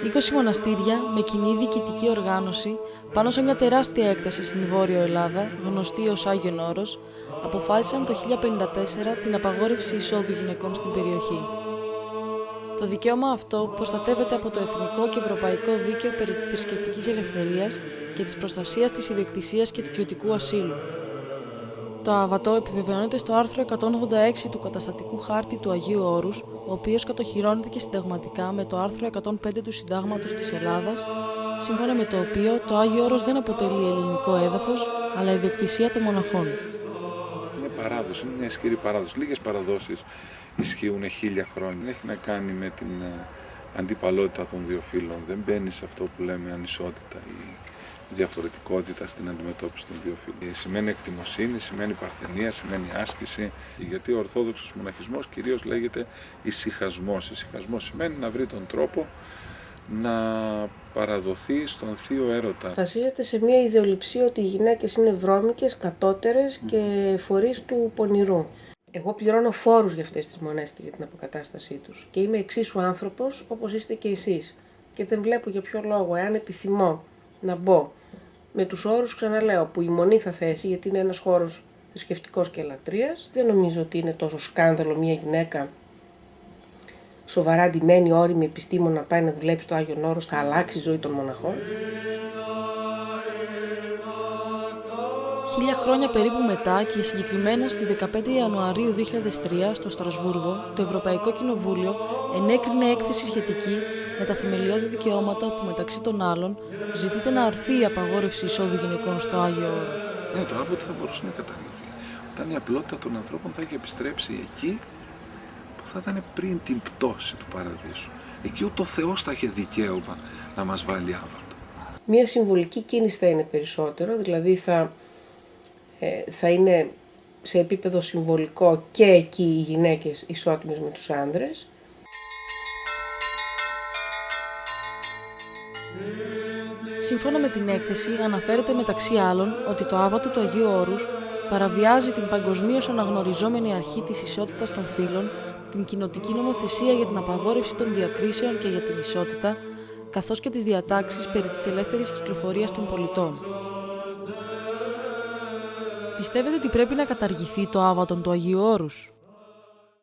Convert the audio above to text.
20 μοναστήρια με κοινή διοικητική οργάνωση πάνω σε μια τεράστια έκταση στην Βόρειο Ελλάδα, γνωστή ως Άγιον Όρος, αποφάσισαν το 1054 την απαγόρευση εισόδου γυναικών στην περιοχή. Το δικαίωμα αυτό προστατεύεται από το εθνικό και ευρωπαϊκό δίκαιο περί της θρησκευτικής ελευθερίας και της προστασίας της ιδιοκτησίας και του ιδιωτικού ασύλου. Το άβατο επιβεβαιώνεται στο άρθρο 186 του Καταστατικού Χάρτη του Αγίου Όρους, ο οποίος κατοχυρώνεται και συνταγματικά με το άρθρο 105 του Συντάγματος της Ελλάδας, σύμφωνα με το οποίο το Άγιο Όρος δεν αποτελεί ελληνικό έδαφος, αλλά ιδιοκτησία των μοναχών. Είναι παράδοση, είναι μια ισχυρή παράδοση. Λίγες παραδόσεις ισχύουν 1000 χρόνια. Έχει να κάνει με την αντιπαλότητα των δύο φύλων. Δεν μπαίνει σε αυτό που λέμε ανισότητα ή διαφορετικότητα στην αντιμετώπιση των δύο φύλων. Σημαίνει εκτιμοσύνη, σημαίνει παρθενία, σημαίνει άσκηση. Γιατί ο Ορθόδοξος μοναχισμός κυρίως λέγεται ησυχασμός. Ησυχασμός σημαίνει να βρει τον τρόπο να παραδοθεί στον θείο έρωτα. Βασίζεται σε μια ιδεολειψία ότι οι γυναίκες είναι βρώμικες, κατώτερες και φορείς του πονηρού. Εγώ πληρώνω φόρους για αυτές τις μονές και για την αποκατάστασή τους. Και είμαι εξίσου άνθρωπος όπως είστε και εσείς. Και δεν βλέπω για ποιο λόγο, εάν επιθυμώ να μπω με τους όρους, ξαναλέω, που η μονή θα θέσει, γιατί είναι ένας χώρος θρησκευτικός και λατρείας, δεν νομίζω ότι είναι τόσο σκάνδαλο μια γυναίκα σοβαρά ντυμένη, όριμη επιστήμονα να πάει να δουλέψει στο Άγιον Όρος, θα αλλάξει η ζωή των μοναχών. 1000 χρόνια περίπου μετά και συγκεκριμένα στις 15 Ιανουαρίου 2003 στο Στρασβούργο, το Ευρωπαϊκό Κοινοβούλιο ενέκρινε έκθεση σχετική με τα θεμελιώδη δικαιώματα που μεταξύ των άλλων ζητείται να αρθεί η απαγόρευση εισόδου γυναικών στο Άγιο Όρος. Ναι, το άβοτη θα μπορούσε να καταργηθεί. Όταν η απλότητα των ανθρώπων θα είχε επιστρέψει εκεί που θα ήταν πριν την πτώση του παραδείσου. Εκεί ούτε ο Θεός θα είχε δικαίωμα να μας βάλει άβατο. Μία συμβολική κίνηση θα είναι περισσότερο, δηλαδή θα είναι σε επίπεδο συμβολικό και εκεί οι γυναίκες ισότιμες με τους άνδρες. Σύμφωνα με την έκθεση, αναφέρεται μεταξύ άλλων ότι το άβατο του Αγίου Όρους παραβιάζει την παγκοσμίως αναγνωριζόμενη αρχή της ισότητας των φύλων, την κοινοτική νομοθεσία για την απαγόρευση των διακρίσεων και για την ισότητα, καθώς και τις διατάξεις περί της ελεύθερης κυκλοφορίας των πολιτών. Πιστεύετε ότι πρέπει να καταργηθεί το άβατο του Αγίου Όρους?